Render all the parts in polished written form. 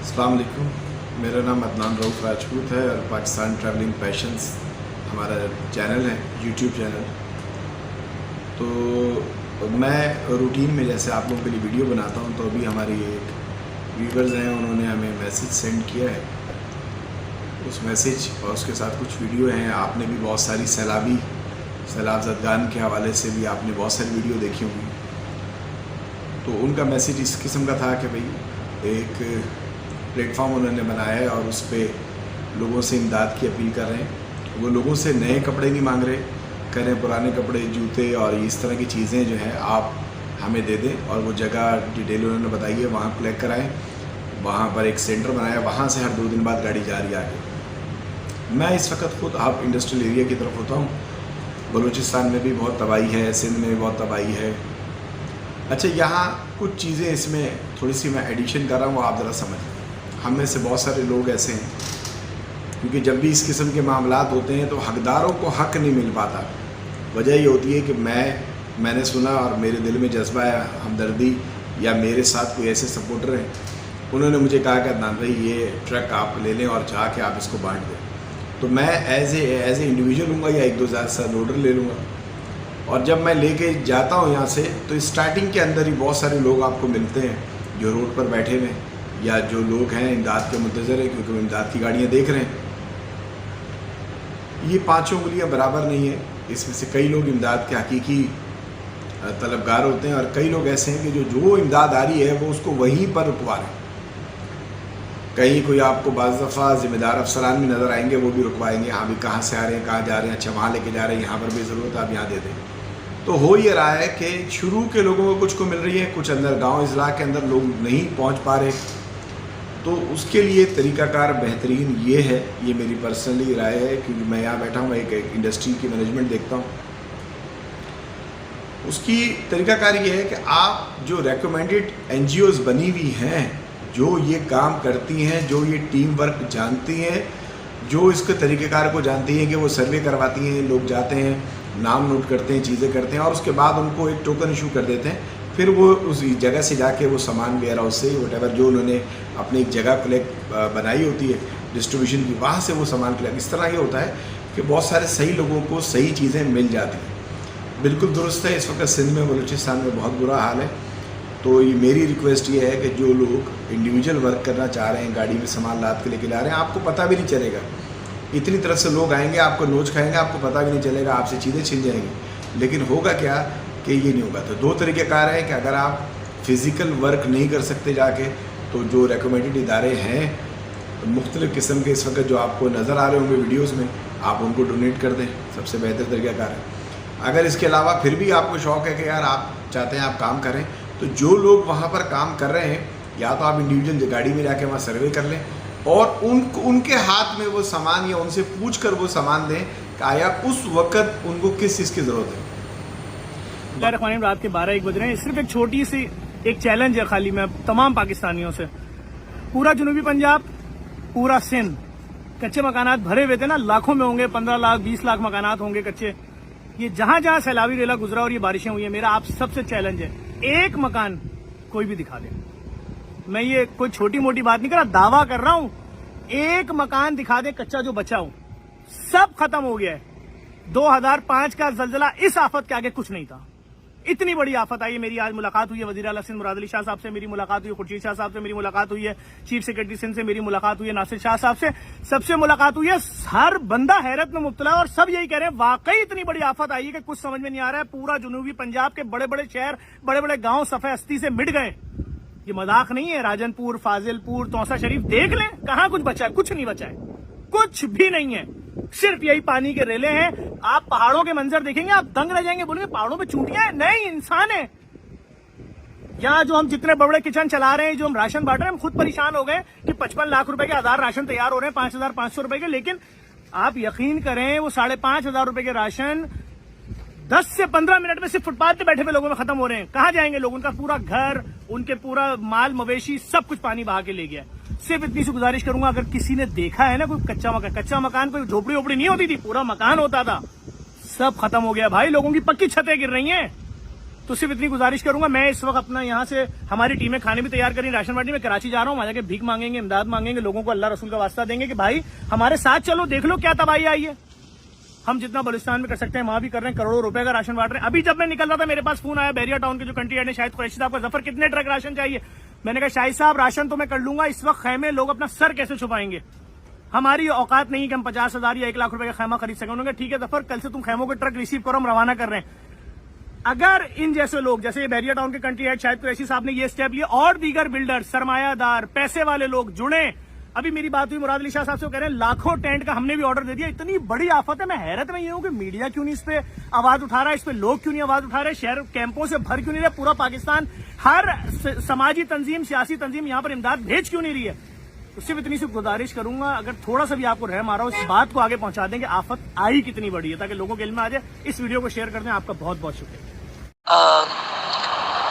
अस्सलाम वालेकुम। मेरा नाम अदनान रऊफ़ राजपूत है और पाकिस्तान ट्रैवलिंग पैशंस हमारा चैनल है, यूट्यूब चैनल। तो मैं रूटीन में जैसे आप लोगों के लिए वीडियो बनाता हूं, तो अभी हमारी एक व्यूवर्स हैं, उन्होंने हमें मैसेज सेंड किया है। उस मैसेज और उसके साथ कुछ वीडियो हैं। आपने भी बहुत सारी सैलाब ज़दगान के हवाले से भी आपने बहुत सारी वीडियो देखी होंगी। तो उनका मैसेज इस किस्म का था कि भाई एक प्लेटफॉर्म उन्होंने बनाया है और उस पर लोगों से इमदाद की अपील कर रहे हैं। वो लोगों से नए कपड़े नहीं मांग रहे, कह रहे हैं पुराने कपड़े, जूते और इस तरह की चीज़ें जो हैं आप हमें दे दें। और वो जगह डिटेल उन्होंने बताई है, वहाँ कलेक्ट कराएँ। वहाँ पर एक सेंटर बनाया, वहाँ से हर 2 दिन बाद गाड़ी जा रही है आगे। मैं इस वक्त खुद आप इंडस्ट्रियल एरिया की तरफ होता हूँ। बलूचिस्तान में भी बहुत तबाही है, सिंध में भी बहुत तबाही है। अच्छा, यहाँ कुछ चीज़ें इसमें थोड़ी सी मैं एडिशन कर रहा हूँ, आप ज़रा समझ। हम में से बहुत सारे लोग ऐसे हैं, क्योंकि जब भी इस किस्म के मामलात होते हैं तो हकदारों को हक नहीं मिल पाता। वजह ये होती है कि मैंने सुना और मेरे दिल में जज्बा है हमदर्दी, या मेरे साथ कोई ऐसे सपोर्टर हैं, उन्होंने मुझे कहा कि अदनान भाई ये ट्रक आप ले लें और जाके आप इसको बांट दें। तो मैं एज ए इंडिविजुअल लूँगा या 1-2 ज़्यादा लोडर ले लूँगा। और जब मैं लेके जाता हूँ यहाँ से, तो स्टार्टिंग के अंदर ही बहुत सारे लोग आपको मिलते हैं जो रोड पर बैठे हुए हैं, या जो लोग हैं इमदाद के मुंतज़र हैं, क्योंकि वो इमदाद की गाड़ियाँ देख रहे हैं। ये 5 उंगलियाँ बराबर नहीं है। इसमें से कई लोग इमदाद के हकीकी तलबगार होते हैं और कई लोग ऐसे हैं कि जो इमदाद आ रही है वो उसको वहीं पर रुकवा रहे हैं। कहीं कोई आपको बाज़ दफ़ा ज़िम्मेदार अफसरान भी नज़र आएंगे, वो भी रुकवाएंगे, हाँ भी कहाँ से आ रहे हैं, कहाँ जा रहे हैं, अच्छा वहाँ लेके जा रहे हैं, यहाँ पर भी ज़रूरत है, आप यहाँ दे दें। तो हो ये रहा है कि शुरू के लोगों को कुछ को मिल रही है, कुछ अंदर गाँव अजला के अंदर लोग नहीं पहुँच पा रहे। तो उसके लिए तरीक़ाकार बेहतरीन ये है, ये मेरी पर्सनली राय है, क्योंकि मैं यहाँ बैठा हूँ, एक इंडस्ट्री की मैनेजमेंट देखता हूँ। उसकी तरीक़ाकार ये है कि आप जो रेकमेंडेड NGOs बनी हुई हैं, जो ये काम करती हैं, जो ये टीम वर्क जानती हैं, जो इसके तरीक़ेकार को जानती हैं, कि वो सर्वे करवाती हैं, लोग जाते हैं, नाम नोट करते हैं, चीज़ें करते हैं और उसके बाद उनको एक टोकन इशू कर देते हैं। फिर वो उस जगह से जाके वो सामान वेयर हाउस से वटेवर जो उन्होंने अपनी एक जगह कलेक्ट बनाई होती है डिस्ट्रीब्यूशन की, वहाँ से वो सामान कलेक्ट। इस तरह ये होता है कि बहुत सारे सही लोगों को सही चीज़ें मिल जाती हैं। बिल्कुल दुरुस्त है, इस वक्त सिंध में, बलूचिस्तान में बहुत बुरा हाल है। तो ये मेरी रिक्वेस्ट ये है कि जो लोग इंडिविजुअल वर्क करना चाह रहे हैं, गाड़ी में सामान लाद के लेके जा रहे हैं, आपको पता भी नहीं चलेगा, इतनी तरफ से लोग आएंगे, आपको नोच खाएंगे, आपको पता भी नहीं चलेगा, आपसे चीज़ें छिन जाएंगी। लेकिन होगा क्या कि ये नहीं होगा। तो 2 तरीक़ेकार हैं कि अगर आप फिज़िकल वर्क नहीं कर सकते जाके, तो जो रेकमेंडेड इदारे हैं मुख्तलिफ़ किस्म के इस वक्त जो आपको नज़र आ रहे होंगे वीडियोज़ में, आप उनको डोनेट कर दें, सबसे बेहतर तरीक़ाकार है। अगर इसके अलावा फिर भी आपको शौक़ है कि यार आप चाहते हैं आप काम करें, तो जो लोग वहाँ पर काम कर रहे हैं, या तो आप इंडिविजुअल गाड़ी में जाके वहाँ सर्वे कर लें और उनके हाथ में वो सामान, या उनसे पूछ कर वो सामान दें कि आया उस वक़्त उनको किस चीज़ की ज़रूरत है। रात के 12-1 बज रहे हैं। सिर्फ एक छोटी सी एक चैलेंज है खाली मैं तमाम पाकिस्तानियों से। पूरा जनूबी पंजाब, पूरा सिंध कच्चे मकानात भरे हुए थे ना, लाखों में होंगे, 15 लाख 20 लाख मकानात होंगे कच्चे। ये जहां जहां सैलाबी रेला गुजरा और ये बारिशें हुई है, मेरा आप सबसे चैलेंज है, एक मकान कोई भी दिखा दे। मैं ये कोई छोटी मोटी बात नहीं कर रहा, दावा कर रहा हूं, एक मकान दिखा दे कच्चा जो बचा हो। सब खत्म हो गया है। 2005 का जल्जला इस आफत के आगे कुछ नहीं था। इतनी बड़ी आफत आई है। मेरी आज मुलाकात हुई है वजीर आला सिंध मुराद अली शाह साहब से, मेरी मुलाकात हुई है खुर्शीद शाह साहब से, मेरी मुलाकात हुई है चीफ सेक्रेटरी सिंध से, मेरी मुलाकात हुई है नासिर शाह साहब से, सबसे मुलाकात हुई है। हर बंदा हैरत में मुब्तला है और सब यही कह रहे हैं वाकई इतनी बड़ी आफत आई है कि कुछ समझ में नहीं आ रहा है। पूरा जनूबी पंजाब के बड़े बड़े शहर, बड़े बड़े गांव सफ़े हस्ती से मिट गए। ये मजाक नहीं है। राजनपुर, फाजिलपुर, तौसा शरीफ देख लें, कहां कुछ बचा है? कुछ नहीं बचा है, कुछ भी नहीं है। सिर्फ यही पानी के रेले हैं। आप पहाड़ों के मंजर देखेंगे, आप दंग रह जाएंगे, बोलेंगे पहाड़ों पे चूंटियां हैं? नहीं, इंसान है। यहाँ जो हम जितने बड़े किचन चला रहे हैं, जो हम राशन बांट रहे हैं, हम खुद परेशान हो गए कि 55 लाख रुपए के 1000 राशन तैयार हो रहे हैं, 5500 रुपए के। लेकिन आप यकीन करें, वो 5500 रुपए के राशन 10 से 15 मिनट में सिर्फ फुटपाथ पे बैठे हुए लोगों में खत्म हो रहे हैं। कहां जाएंगे लोग? उनका पूरा घर, उनके पूरा माल मवेशी सब कुछ पानी बहा के ले गया। सिर्फ इतनी सी गुजारिश करूंगा, अगर किसी ने देखा है ना कोई कच्चा मकान, कोई झोपड़ी वोपड़ी नहीं होती थी, पूरा मकान होता था, सब खत्म हो गया भाई। लोगों की पक्की छतें गिर रही हैं, तो सिर्फ इतनी गुजारिश करूंगा। मैं इस वक्त अपना यहाँ से हमारी टीमें खाने भी तैयार करी राशन बांटने में कराची जा रहा हूँ। वहां जाके भीख मांगेंगे, इमदाद मांगेंगे, लोगों को अल्लाह रसूल का वास्ता देंगे कि भाई हमारे साथ चलो, देख लो क्या तबाही आई है। हम जितना बलुचिस्तान में कर सकते हैं वहां भी कर रहे हैं, करोड़ों रुपए का राशन बांट रहे हैं। अभी जब मैं निकल रहा था मेरे पास फोन आया बैरिया टाउन के जो कंट्री हेड ने, शायद कुरैशी साहब का, जफर कितने ट्रक राशन चाहिए। मैंने कहा शाहिद साहब राशन तो मैं कर लूंगा, इस वक्त खैमे लोग अपना सर कैसे छुपाएंगे, हमारी औकात नहीं कि हम 50,000 या 1 लाख रुपए का खैमा खरीद सकें। उन्होंने कहा ठीक है जफर, कल से तुम खैमों के ट्रक रिसीव करो, हम रवाना कर रहे हैं। अगर इन जैसे लोग, जैसे बैरिया टाउन के कंट्री हेड शायद कुरैशी साहब ने ये स्टेप लिए, और दीगर बिल्डर, सरमायादार, पैसे वाले लोग जुड़े। अभी मेरी बात हुई मुराद अली शाह साहब से, कह रहे हैं लाखों टेंट का हमने भी ऑर्डर दे दिया। इतनी बड़ी आफत है, मैं हैरत में ये हूं कि मीडिया क्यों नहीं इस पे आवाज उठा रहा है, इस पे लोग क्यों नहीं आवाज उठा रहे, शहर कैंपों से भर क्यों नहीं रहे, पूरा पाकिस्तान, हर समाजी तंजीम, सियासी तंजीम यहाँ पर इमदाद भेज क्यों नहीं रही है। तो सिर्फ इतनी सी गुजारिश करूंगा, अगर थोड़ा सा भी आपको रहम आ रहा हो, इस बात को आगे पहुंचा दें कि आफत आई कितनी बड़ी है, ताकि लोगों के इल्म में आ जाए। इस वीडियो को शेयर कर दें। आपका बहुत बहुत शुक्रिया।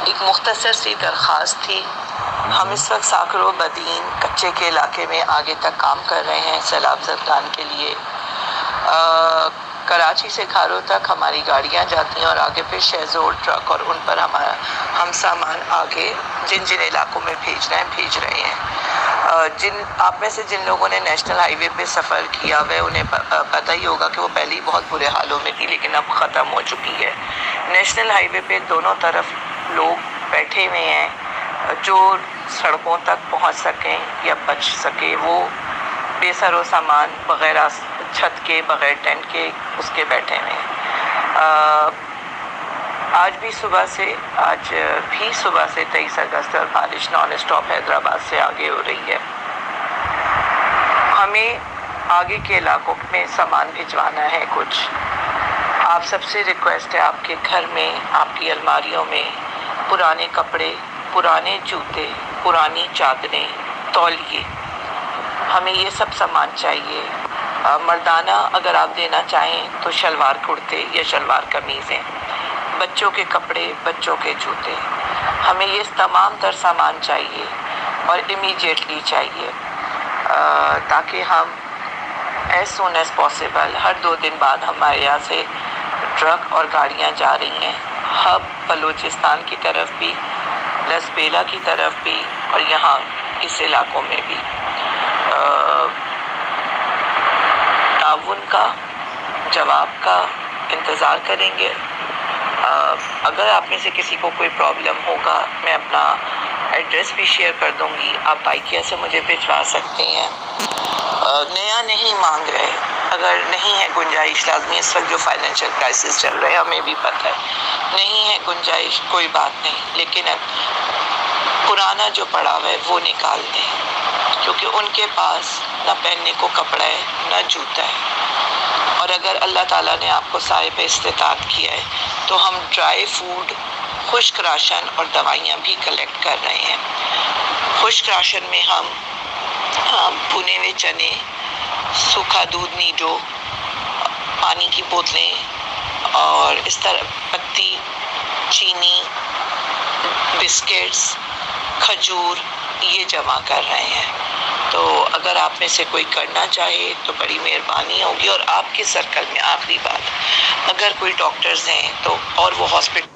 एक मुख्तसर सी दरख्वास्त थी। हम इस वक्त साकरो बदीन कच्चे के इलाके में आगे तक काम कर रहे हैं सैलाब ज़ब्तान के लिए। कराची से खारो तक हमारी गाड़ियां जाती हैं और आगे फिर शहजोर ट्रक, और उन पर हम सामान आगे जिन जिन इलाकों में भेज रहे हैं। जिन आप में से जिन लोगों ने नेशनल हाईवे पे सफ़र किया हुआ है उन्हें पता ही होगा कि वो पहले ही बहुत बुरे हालों में थी, लेकिन अब ख़त्म हो चुकी है। नेशनल हाईवे पे दोनों तरफ लोग बैठे हुए हैं, जो सड़कों तक पहुंच सकें या बच सके वो बेसरो सामान बगैर छत के, बगैर टेंट के, उसके बैठे हुए हैं। आज भी सुबह से 23 अगस्त और बारिश नॉन स्टॉप हैदराबाद से आगे हो रही है। हमें आगे के इलाकों में सामान भिजवाना है कुछ। आप सबसे रिक्वेस्ट है, आपके घर में, आपकी अलमारियों में पुराने कपड़े, पुराने जूते, पुरानी चादरें, तौलिए, हमें ये सब सामान चाहिए। मर्दाना अगर आप देना चाहें तो शलवार कुर्ते या शलवार कमीज़ें, बच्चों के कपड़े, बच्चों के जूते, हमें ये तमाम तर सामान चाहिए और इमीडिएटली चाहिए, ताकि हम एज सून एज पॉसिबल, हर 2 दिन बाद हमारे यहाँ से ट्रक और गाड़ियाँ जा रही हैं, हब बलूचिस्तान की तरफ भी, लसबेला की तरफ भी, और यहाँ इस इलाकों में भी। ताउन का, जवाब का इंतज़ार करेंगे। अगर आप में से किसी को कोई प्रॉब्लम होगा, मैं अपना एड्रेस भी शेयर कर दूंगी, आप बाइकिया से मुझे भिजवा सकते हैं। नया नहीं मांग रहे, अगर नहीं है गुंजाइश, लाजमी इस वक्त जो फाइनेंशियल क्राइसिस चल रहा है हमें भी पता है, नहीं है गुंजाइश, कोई बात नहीं, लेकिन अब पुराना जो पड़ा हुआ है वो निकाल दें, क्योंकि उनके पास ना पहनने को कपड़ा है, ना जूता है। और अगर अल्लाह ताला ने आपको साहिब इस्तिताअत किया है तो हम ड्राई फूड, खुश्क राशन और दवाइयाँ भी कलेक्ट कर रहे हैं। खुश्क राशन में हम भुने हुए चने, सूखा दूध नीडो, पानी की बोतलें और इस तरह पत्ती, चीनी, बिस्किट्स, खजूर, ये जमा कर रहे हैं। तो अगर आप में से कोई करना चाहे तो बड़ी मेहरबानी होगी। और आपके सर्कल में आखिरी बात, अगर कोई डॉक्टर्स हैं तो, और वो हॉस्पिटल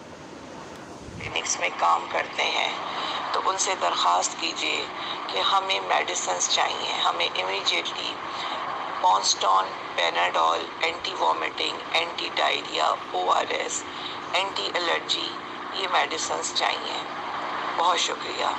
क्लिनिक्स में काम करते हैं, तो उनसे दरख्वास्त कीजिए कि हमें मेडिसिन्स चाहिए, हमें immediately Ponstan, Panadol, anti vomiting, anti diarrhoea, ORS, anti allergy, ये मेडिसिन्स चाहिए। बहुत शुक्रिया।